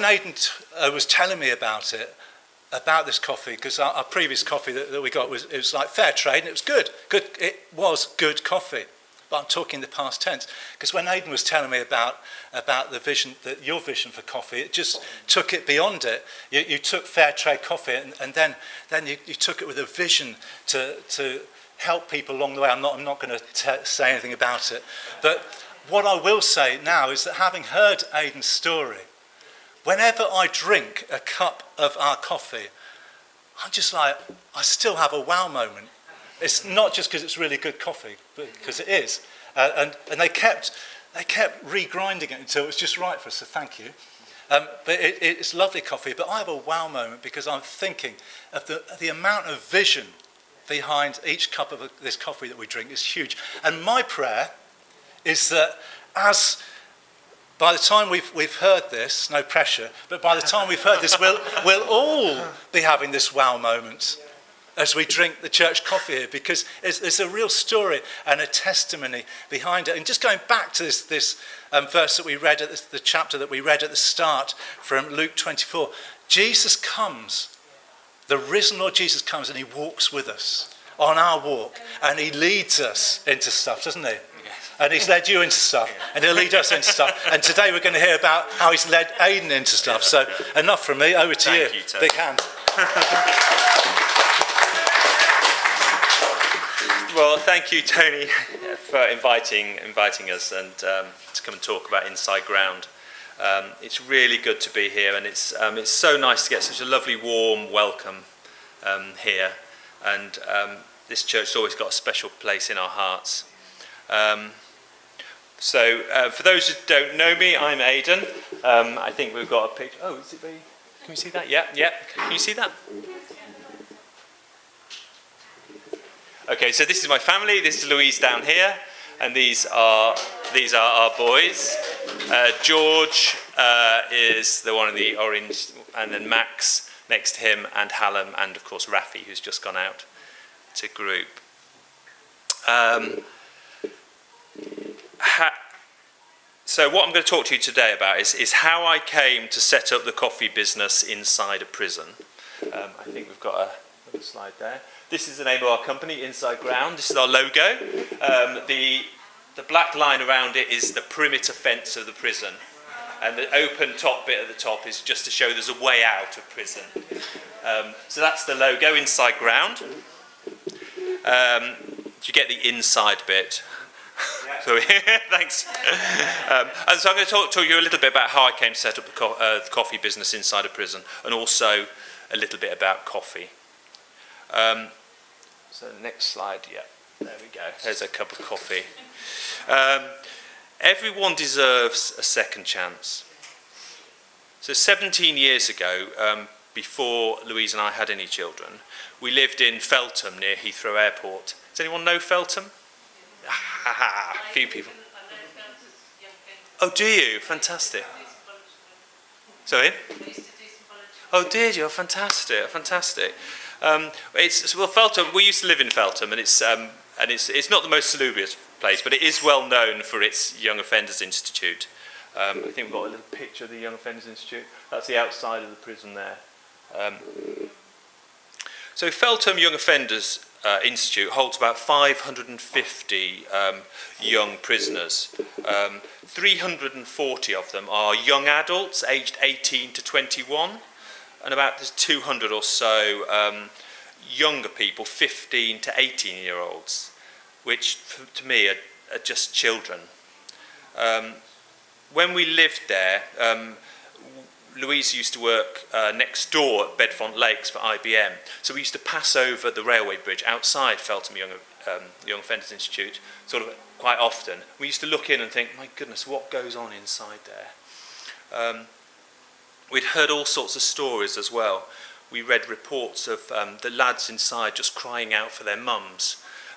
when Aiden was telling me about it, about this coffee, because our previous coffee that we got it was like fair trade, and it was good. It was good coffee. But I'm talking the past tense, because when Aiden was telling me about the vision, your vision for coffee, it just took it beyond it. You took fair trade coffee, and then you took it with a vision to help people along the way. I'm not going to say anything about it, but what I will say now is that having heard Aiden's story, whenever I drink a cup of our coffee, I'm just like, I still have a wow moment. It's not just because it's really good coffee, but because it is. And they kept regrinding it until it was just right for us, so thank you. But it's lovely coffee, but I have a wow moment because I'm thinking of the amount of vision behind each cup of this coffee that we drink is huge. And my prayer is that by the time we've heard this, no pressure, but by the time we've heard this, we'll all be having this wow moment as we drink the church coffee here, because there's a real story and a testimony behind it. And just going back to this verse that we read, the chapter that we read at the start from Luke 24, Jesus comes, the risen Lord Jesus comes, and he walks with us on our walk, and he leads us into stuff, doesn't he? And he's led you into stuff, and he'll lead us into stuff. And today we're going to hear about how he's led Aiden into stuff. So enough from me, over to you. Big hand. Well, thank you, Tony, for inviting us and to come and talk about Inside Ground. It's really good to be here, and it's so nice to get such a lovely, warm welcome here. And this church has always got a special place in our hearts. So, for those who don't know me, I'm Aiden. I think we've got a picture. Oh, is it very... Can we see that? Yeah. Can you see that? Okay, so this is my family. This is Louise down here, and these are our boys. George is the one in the orange, and then Max next to him, and Hallam, and of course Rafi, who's just gone out to group. So what I'm going to talk to you today about is how I came to set up the coffee business inside a prison. I think we've got a slide there. This is the name of our company, Inside Ground. This is our logo. The black line around it is the perimeter fence of the prison. And the open top bit at the top is just to show there's a way out of prison. So that's the logo, Inside Ground. Do you get the inside bit? Yeah. So, thanks. And so I'm going to talk to you a little bit about how I came to set up the coffee business inside a prison, and also a little bit about coffee. So next slide, yeah, there we go. There's a cup of coffee. Everyone deserves a second chance. So 17 years ago, before Louise and I had any children, we lived in Feltham near Heathrow Airport. Does anyone know Feltham? A few people. Oh, do you? Fantastic. Sorry? Oh, did you? Fantastic. Feltham. We used to live in Feltham, and it's not the most salubrious place, but it is well known for its Young Offenders Institute. I think we've got a little picture of the Young Offenders Institute. That's the outside of the prison there. So Feltham Young Offenders Institute holds about 550 young prisoners. 340 of them are young adults aged 18 to 21, and there's 200 or so younger people, 15 to 18-year-olds, which to me are just children. When we lived there, Louise used to work next door at Bedfont Lakes for IBM, so we used to pass over the railway bridge outside Feltham Young Offenders Institute sort of quite often. We used to look in and think, my goodness, what goes on inside there? We'd heard all sorts of stories as well. We read reports of the lads inside just crying out for their mums.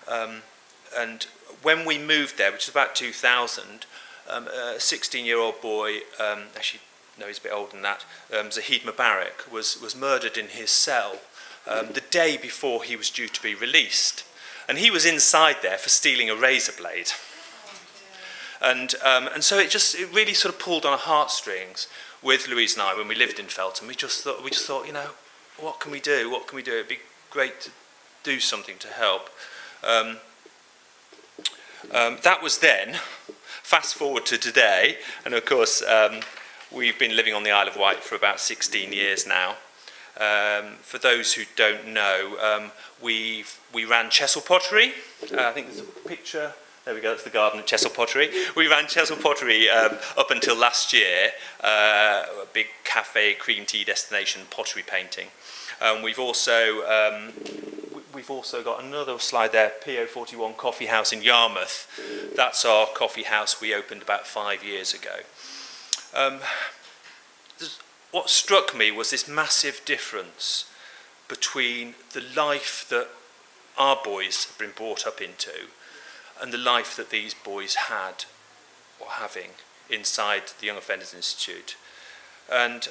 And when we moved there, which was about 2000, a 16-year-old boy, actually, no, he's a bit older than that, Zahid Mubarak, was murdered in his cell the day before he was due to be released. And he was inside there for stealing a razor blade. And so it really sort of pulled on our heartstrings with Louise and I, when we lived in Feltham, we just thought, you know, what can we do? What can we do? It'd be great to do something to help. That was then. Fast forward to today, and of course, we've been living on the Isle of Wight for about 16 years now. For those who don't know, we ran Chessel Pottery. I think there's a picture. There we go, that's the garden at Chessel Pottery. We ran Chessel Pottery up until last year, a big cafe, cream tea destination, pottery painting. We've also got another slide there, PO41 Coffee House in Yarmouth. That's our coffee house we opened about 5 years ago. What struck me was this massive difference between the life that our boys have been brought up into and the life that these boys had or having inside the Young Offenders Institute. And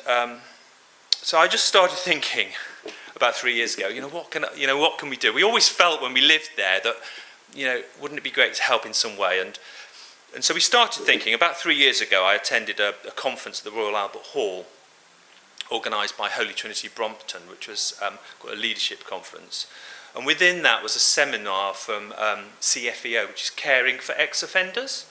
so I just started thinking about 3 years ago, what can we do? We always felt when we lived there that, wouldn't it be great to help in some way? And so we started thinking. About 3 years ago, I attended a conference at the Royal Albert Hall, organised by Holy Trinity Brompton, which was a leadership conference. And within that was a seminar from CFEO, which is Caring for Ex-Offenders.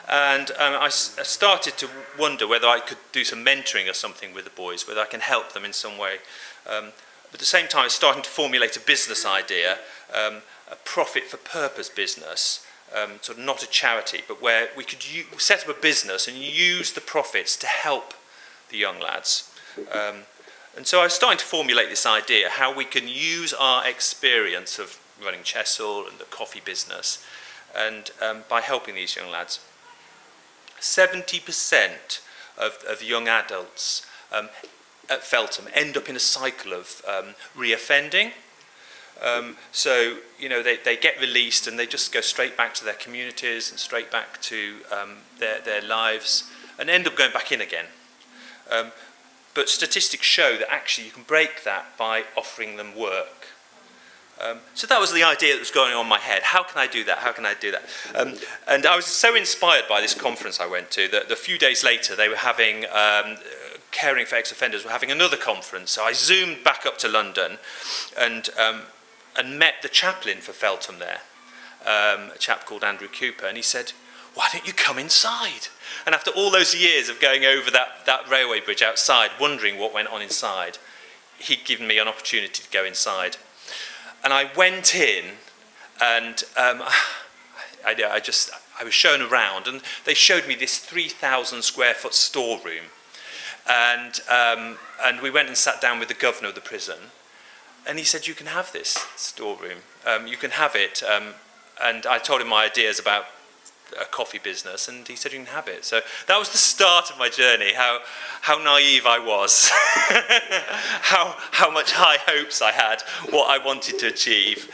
And I started to wonder whether I could do some mentoring or something with the boys, whether I can help them in some way. But at the same time, I was starting to formulate a business idea, a profit-for-purpose business, sort of not a charity, but where we could set up a business and use the profits to help the young lads. And so I was starting to formulate this idea, how we can use our experience of running Chessel and the coffee business, and by helping these young lads. 70% of young adults at Feltham end up in a cycle of reoffending. So, they get released and they just go straight back to their communities and straight back to their lives and end up going back in again. But statistics show that actually you can break that by offering them work. So that was the idea that was going on in my head. How can I do that? How can I do that? And I was so inspired by this conference I went to that a few days later they were having, Caring for Ex-Offenders were having another conference. So I zoomed back up to London and met the chaplain for Feltham there, a chap called Andrew Cooper, and he said, "Why don't you come inside?" And after all those years of going over that railway bridge outside, wondering what went on inside, he'd given me an opportunity to go inside. And I went in, and I was shown around, and they showed me this 3,000 square foot storeroom. And we went and sat down with the governor of the prison, and he said, "You can have this storeroom, you can have it." And I told him my ideas about a coffee business, and he said, "You can have it." So that was the start of my journey, how naive I was, how much high hopes I had, what I wanted to achieve.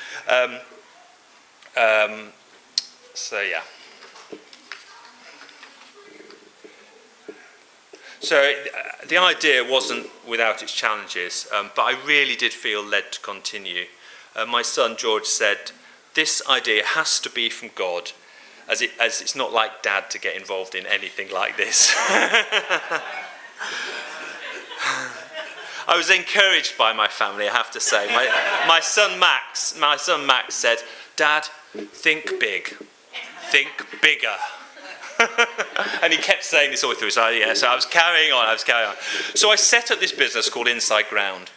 So yeah. So the idea wasn't without its challenges, but I really did feel led to continue. My son George said, "This idea has to be from God, as it's not like Dad to get involved in anything like this." I was encouraged by my family, I have to say. My son Max said, "Dad, think big, think bigger." And he kept saying this all through. So I was carrying on. So I set up this business called Inside Ground.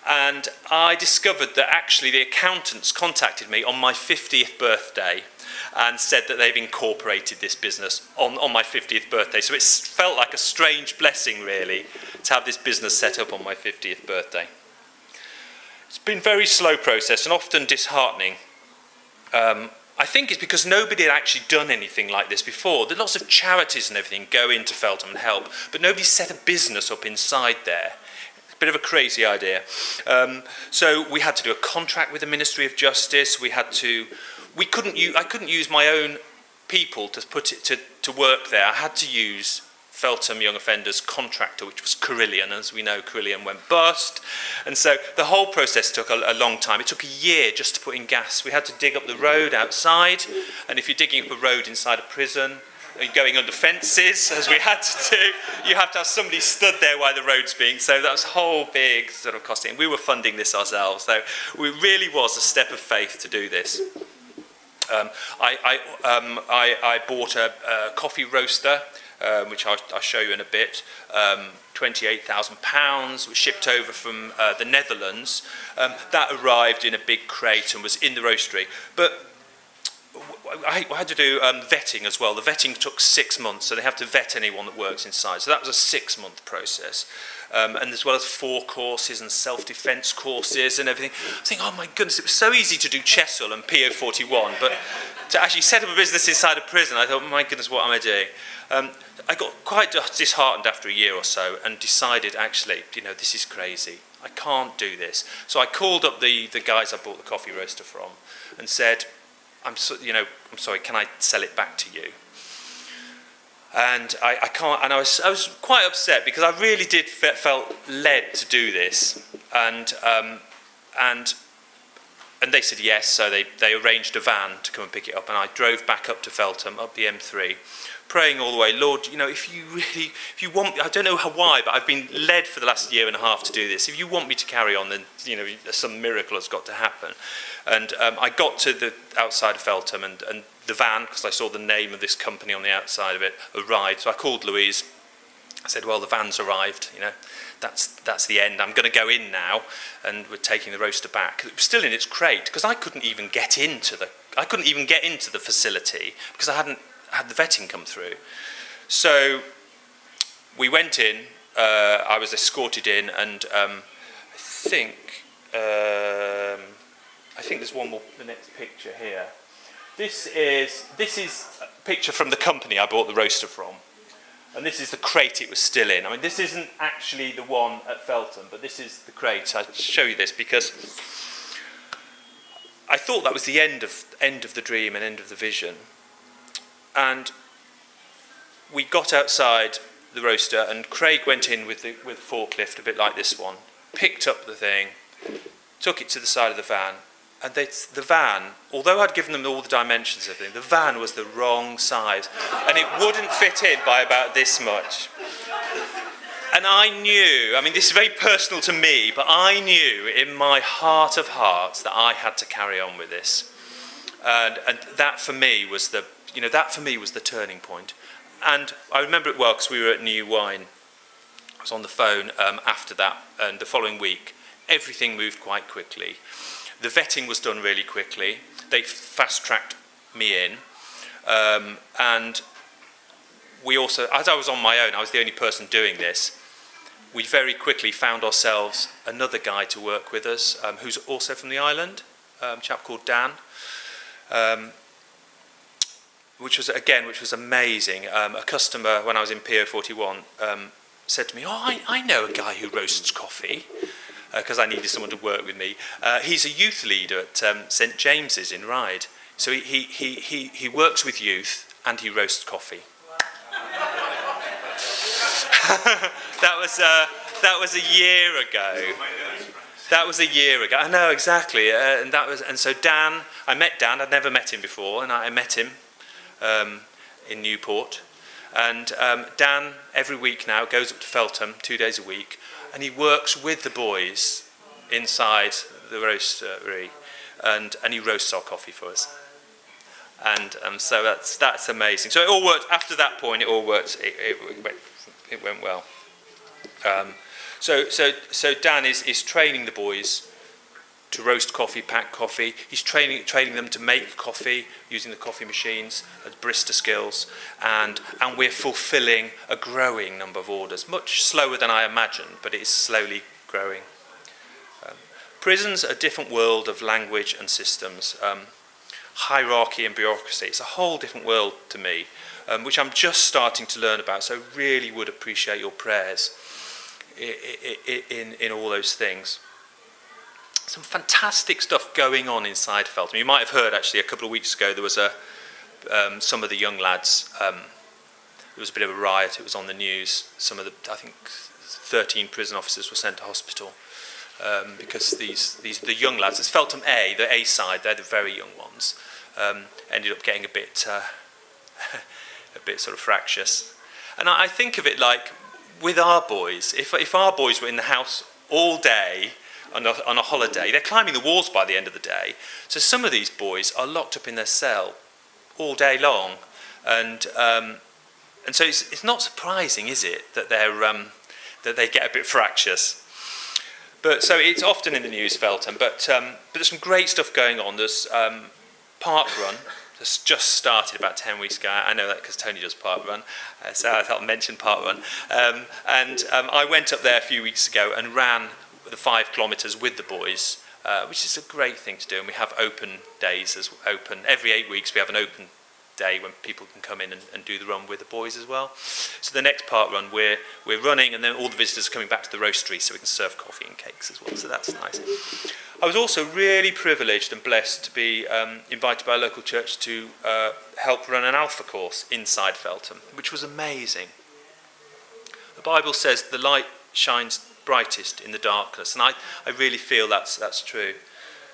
And I discovered that actually the accountants contacted me on my 50th birthday and said that they've incorporated this business on my 50th birthday. So it felt like a strange blessing, really, to have this business set up on my 50th birthday. It's been a very slow process and often disheartening. I think it's because nobody had actually done anything like this before. There are lots of charities and everything go into Feltham and help, but nobody set a business up inside there. Bit of a crazy idea. So we had to do a contract with the Ministry of Justice. I couldn't use my own people to put it to work there. I had to use Feltham Young Offenders contractor, which was Carillion. As we know, Carillion went bust. And so the whole process took a long time. It took a year just to put in gas. We had to dig up the road outside. And if you're digging up a road inside a prison, going under fences, as we had to do. You have to have somebody stood there while the road's being. So that was a whole big sort of costing. We were funding this ourselves. So it really was a step of faith to do this. I bought a coffee roaster, which I'll show you in a bit. £28,000, was shipped over from the Netherlands. That arrived in a big crate and was in the roastery. But I had to do vetting as well. The vetting took 6 months, so they have to vet anyone that works inside. So that was a 6-month process. And as well as 4 courses and self-defence courses and everything. I think, oh my goodness, it was so easy to do Chesil and PO41, but to actually set up a business inside a prison, I thought, my goodness, what am I doing? I got quite disheartened after a year or so and decided, actually, this is crazy. I can't do this. So I called up the guys I bought the coffee roaster from and said, I'm sorry, can I sell it back to you? And I can't, and I was quite upset because I really did felt led to do this, and they said yes. So they arranged a van to come and pick it up, and I drove back up to Feltham, up the M3, praying all the way, Lord, if you want me, I don't know why, but I've been led for the last year and a half to do this. If you want me to carry on, then some miracle has got to happen. And I got to the outside of Feltham, and the van, because I saw the name of this company on the outside of it, arrived. So I called Louise. I said, well, the van's arrived, that's the end. I'm going to go in now, and we're taking the roaster back. It was still in its crate, because I couldn't even get into the facility, because I hadn't had the vetting come through. So we went in, I was escorted in, and I think there's one more, the next picture here. This is a picture from the company I bought the roaster from. And this is the crate it was still in. I mean, this isn't actually the one at Feltham, but this is the crate. I'll show you this because I thought that was the end of the dream and end of the vision. And we got outside the roaster, and Craig went in with a forklift, a bit like this one, picked up the thing, took it to the side of the van, and the van, although I'd given them all the dimensions of everything, the van was the wrong size, and it wouldn't fit in by about this much. And I knew, I mean, this is very personal to me, but I knew in my heart of hearts that I had to carry on with this, and that for me was the turning point. And I remember it well because we were at New Wine. I was on the phone after that, and the following week, everything moved quite quickly. The vetting was done really quickly. They fast-tracked me in. And we also, as I was on my own, I was the only person doing this, we very quickly found ourselves another guy to work with us, who's also from the island, a chap called Dan, which was amazing. A customer, when I was in PO41, said to me, I know a guy who roasts coffee, because I needed someone to work with me. He's a youth leader at St James's in Ryde. So he works with youth and he roasts coffee. That was a year ago. That was a year ago. I know exactly. And so Dan, I met Dan. I'd never met him before, and I met him in Newport. And Dan, every week now, goes up to Feltham 2 days a week, and he works with the boys inside the roastery, and he roasts our coffee for us. And so that's amazing. So it all worked. After that point, it all worked. It went well. So Dan is training the boys to roast coffee, pack coffee. He's training them to make coffee using the coffee machines as barista skills, and we're fulfilling a growing number of orders, much slower than I imagined, but it is slowly growing. Prisons are a different world of language and systems, hierarchy and bureaucracy. It's a whole different world to me, which I'm just starting to learn about, so really would appreciate your prayers in all those things. Some fantastic stuff going on inside Feltham. You might have heard, actually, a couple of weeks ago, there was some of the young lads, there was a bit of a riot, it was on the news. Some of I think 13 prison officers were sent to hospital because the young lads, it's Feltham A, the A side, they're the very young ones, ended up getting a bit bit sort of fractious. And I think of it like with our boys. If our boys were in the house all day on a holiday, they're climbing the walls by the end of the day. So some of these boys are locked up in their cell all day long, and so it's not surprising, is it, that they get a bit fractious. But so it's often in the news, Feltham. But there's some great stuff going on. There's Park Run. That's just started about 10 weeks ago. I know that because Tony does Park Run, so I thought I'd mention Park Run. I went up there a few weeks ago and ran the 5 kilometres with the boys, which is a great thing to do. And we have open days every 8 weeks. We have an open day when people can come in and do the run with the boys as well. So the next Park Run, we're running, and then all the visitors are coming back to the roastery so we can serve coffee and cakes as well. So that's nice. I was also really privileged and blessed to be invited by a local church to help run an Alpha course inside Feltham, which was amazing. The Bible says the light shines brightest in the darkness, and I really feel that's true.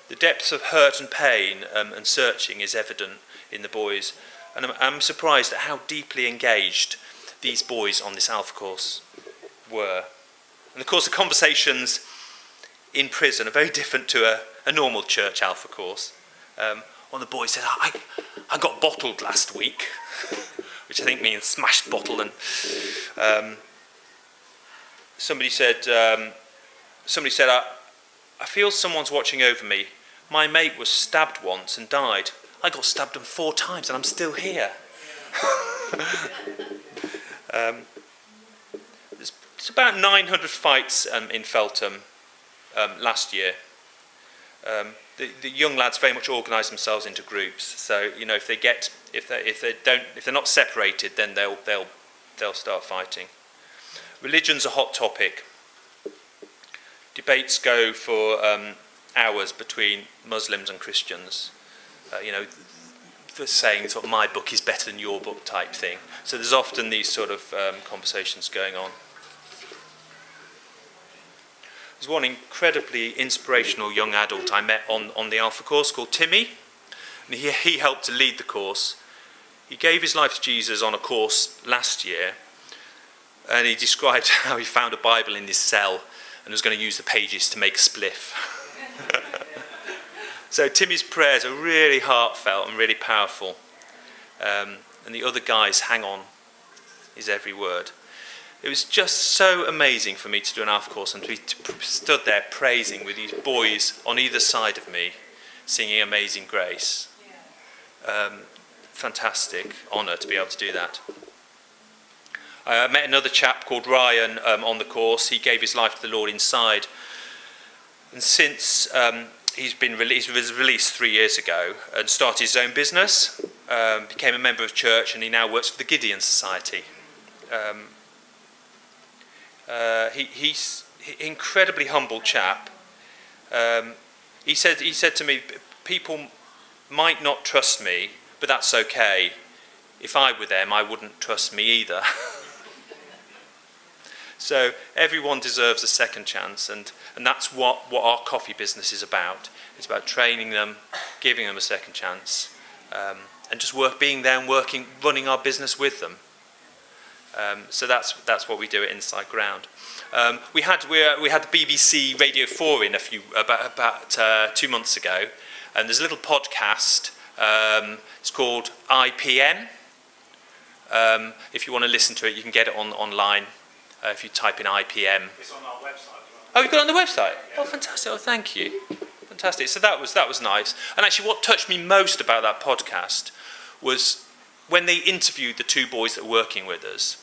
The depths of hurt and pain and searching is evident in the boys, and I'm surprised at how deeply engaged these boys on this Alpha course were. And of course the conversations in prison are very different to a normal church Alpha course. One of the boys said, I got bottled last week, which I think means smashed bottle. And somebody said, I feel someone's watching over me. My mate was stabbed once and died. I got stabbed 4 times and I'm still here. There's about 900 fights in Feltham last year. The young lads very much organise themselves into groups. So if they're not separated, then they'll start fighting. Religion's a hot topic. Debates go for hours between Muslims and Christians. The saying sort of my book is better than your book type thing. So there's often these sort of conversations going on. There's one incredibly inspirational young adult I met on the Alpha course called Timmy. And he helped to lead the course. He gave his life to Jesus on a course last year, and he described how he found a Bible in his cell and was going to use the pages to make a spliff. So Timmy's prayers are really heartfelt and really powerful. And the other guys hang on his every word. It was just so amazing for me to do an Alpha course and to be stood there praising with these boys on either side of me, singing Amazing Grace. Fantastic honour to be able to do that. I met another chap called Ryan on the course. He gave his life to the Lord inside. And since he's was released 3 years ago and started his own business, became a member of church, and he now works for the Gideon Society. He's an incredibly humble chap. He said to me, people might not trust me, but that's okay. If I were them, I wouldn't trust me either. So everyone deserves a second chance, and that's what our coffee business is about. It's about training them, giving them a second chance, and just being there and running our business with them. So that's what we do at Inside Ground. We had the BBC Radio 4 in about 2 months ago, and there's a little podcast. It's called IPM. If you want to listen to it, you can get it online. If you type in IPM. It's on our website. Oh, you've got it on the website? Yeah. Oh, fantastic. Oh, thank you. Fantastic. So that was nice. And actually what touched me most about that podcast was when they interviewed the 2 boys that were working with us.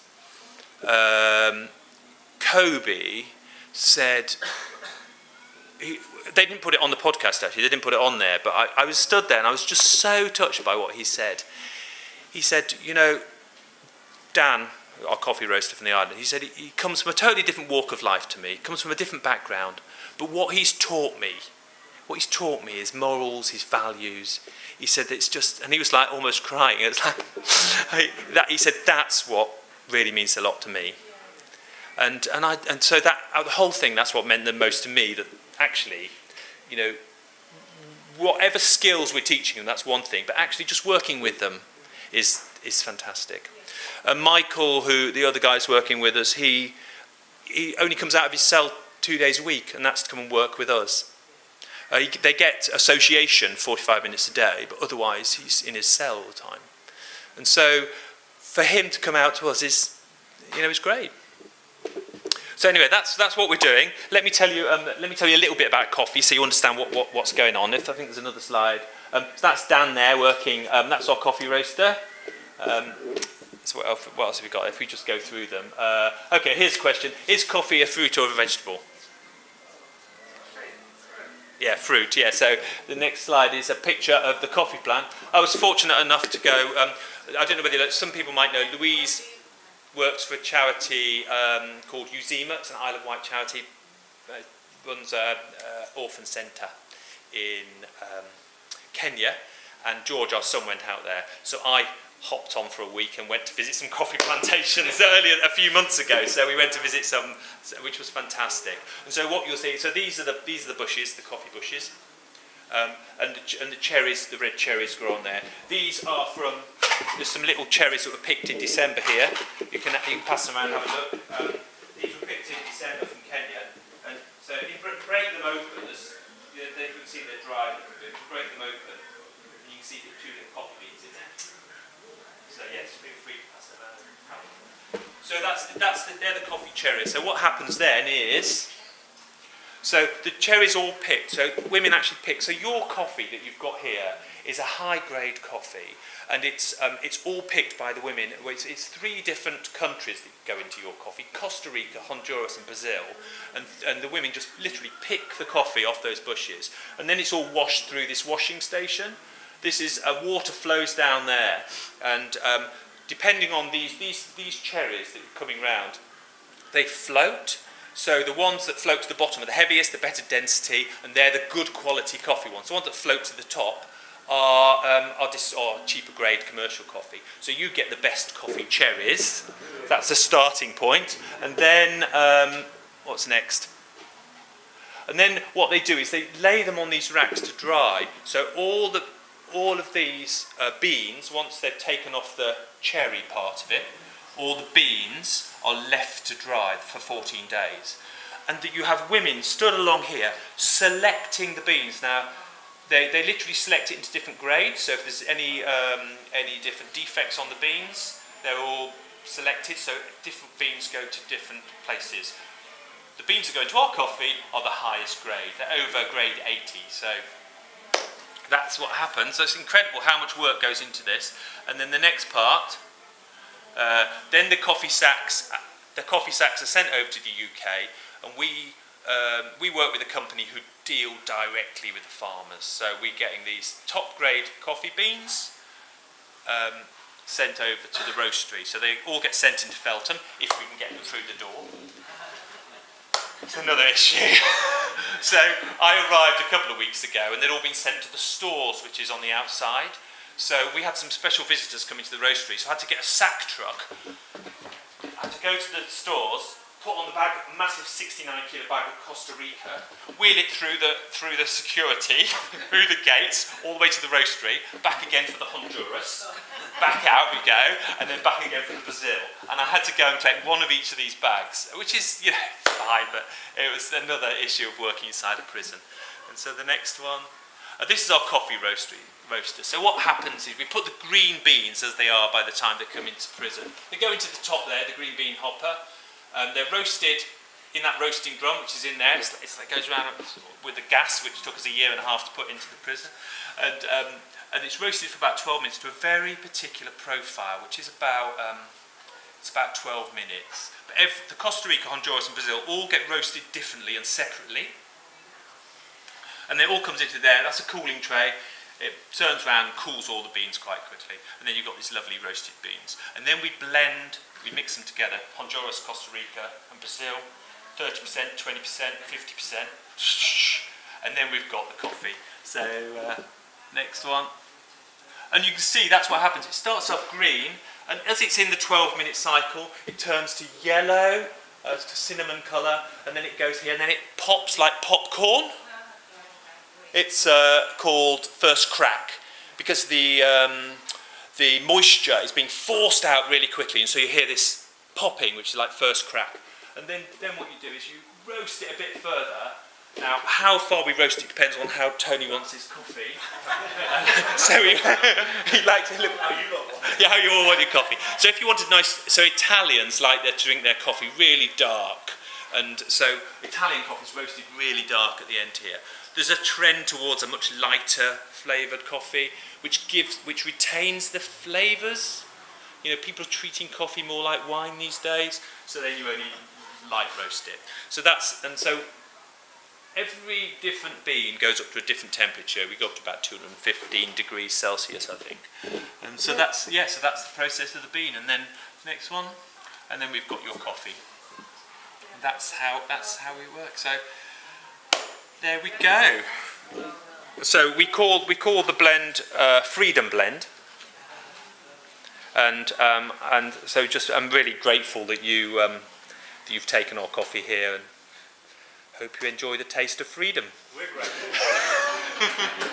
Kobe said, they didn't put it on the podcast actually, they didn't put it on there, but I was stood there and I was just so touched by what he said. He said, Dan, our coffee roaster from the island, he said he comes from a totally different walk of life to me, comes from a different background, but what he's taught me is morals, his values. He said it's just, and he was like almost crying. It's like he said that's what really means a lot to me, and so that the whole thing, that's what meant the most to me. That actually, whatever skills we're teaching them, that's one thing, but actually just working with them is is fantastic. Michael, who the other guy's working with us, he only comes out of his cell 2 days a week, and that's to come and work with us. They get association 45 minutes a day, but otherwise he's in his cell all the time. And so for him to come out to us is, is great. So anyway, that's what we're doing. Let me tell you a little bit about coffee, so you understand what's going on. I think there's another slide. So that's Dan there working. That's our coffee roaster. So what else have we got? If we just go through them. Okay, here's a question: is coffee a fruit or a vegetable? Yeah, fruit. Yeah. So the next slide is a picture of the coffee plant. I was fortunate enough to go. I don't know whether some people might know. Louise works for a charity called Uzima. It's an Isle of Wight charity. Runs an orphan centre in Kenya, and George, our son, went out there. So I hopped on for a week and went to visit some coffee plantations a few months ago. So we went to visit some, which was fantastic. And so what you'll see, so these are the bushes, the coffee bushes, and the cherries, the red cherries grow on there. These are from, there's some little cherries that were picked in December here. You can pass them around and have a look. These were picked in December from Kenya, and so if you break them open, you can see they're dry. If you break them open, you can see the two little coffee beans in there. So yes, feel free to pass it around. So they're the coffee cherries. So what happens then is, so the cherries all picked. So women actually pick. So your coffee that you've got here is a high-grade coffee, and it's all picked by the women. It's 3 different countries that go into your coffee: Costa Rica, Honduras, and Brazil. And the women just literally pick the coffee off those bushes, and then it's all washed through this washing station. This is water flows down there, and depending on these cherries that are coming round, they float. So the ones that float to the bottom are the heaviest, the better density, and they're the good quality coffee ones. The ones that float to the top are cheaper grade commercial coffee. So you get the best coffee cherries. That's a starting point. And then what's next? And then what they do is they lay them on these racks to dry. So all of these beans, once they've taken off the cherry part of it, all the beans are left to dry for 14 days. And that you have women stood along here selecting the beans. Now, they literally select it into different grades, so if there's any different defects on the beans, they're all selected, so different beans go to different places. The beans that go into our coffee are the highest grade. They're over grade 80, so that's what happens. So it's incredible how much work goes into this. And then the next part, then the coffee sacks are sent over to the UK, and we work with a company who deal directly with the farmers. So we're getting these top grade coffee beans sent over to the roastery. So they all get sent into Feltham if we can get them through the door. It's another issue. So I arrived a couple of weeks ago, and they'd all been sent to the stores, which is on the outside. So we had some special visitors coming to the roastery, so I had to get a sack truck. I had to go to the stores, put on the bag, a massive 69-kilo bag of Costa Rica, wheel it through the security, through the gates, all the way to the roastery, back again for the Honduras, back out we go, and then back again for the Brazil. And I had to go and take one of each of these bags, which is, fine, but it was another issue of working inside a prison. And so the next one, this is our coffee roaster. So what happens is we put the green beans as they are by the time they come into prison. They go into the top there, the green bean hopper. They're roasted in that roasting drum, which is in there. It goes around with the gas, which took us a year and a half to put into the prison. And it's roasted for about 12 minutes to a very particular profile, which is about 12 minutes. But the Costa Rica, Honduras and Brazil all get roasted differently and separately. And it all comes into there. That's a cooling tray. It turns around and cools all the beans quite quickly. And then you've got these lovely roasted beans. And then we mix them together. Honduras, Costa Rica and Brazil. 30%, 20%, 50%. And then we've got the coffee. So, next one. And you can see that's what happens. It starts off green, and as it's in the 12-minute cycle, it turns to yellow, to cinnamon colour, and then it goes here, and then it pops like popcorn. It's called first crack, because the the moisture is being forced out really quickly, and so you hear this popping, which is like first crack. And then what you do is you roast it a bit further. Now, how far we roast it depends on how Tony wants his coffee. So he likes to look how you want. Yeah, how you all want your coffee. So if you wanted nice, so Italians like to drink their coffee really dark, and so Italian coffee is roasted really dark at the end here. There's a trend towards a much lighter flavoured coffee, which retains the flavours. You know, people are treating coffee more like wine these days, so then you only light roast it. So every different bean goes up to a different temperature. We go up to about 215 degrees Celsius, I think. And so that's the process of the bean. And then next one, and then we've got your coffee. And that's how we work. So there we go. So we call the blend Freedom Blend. And so I'm really grateful that you've taken our coffee here, and hope you enjoy the taste of freedom. We're grateful.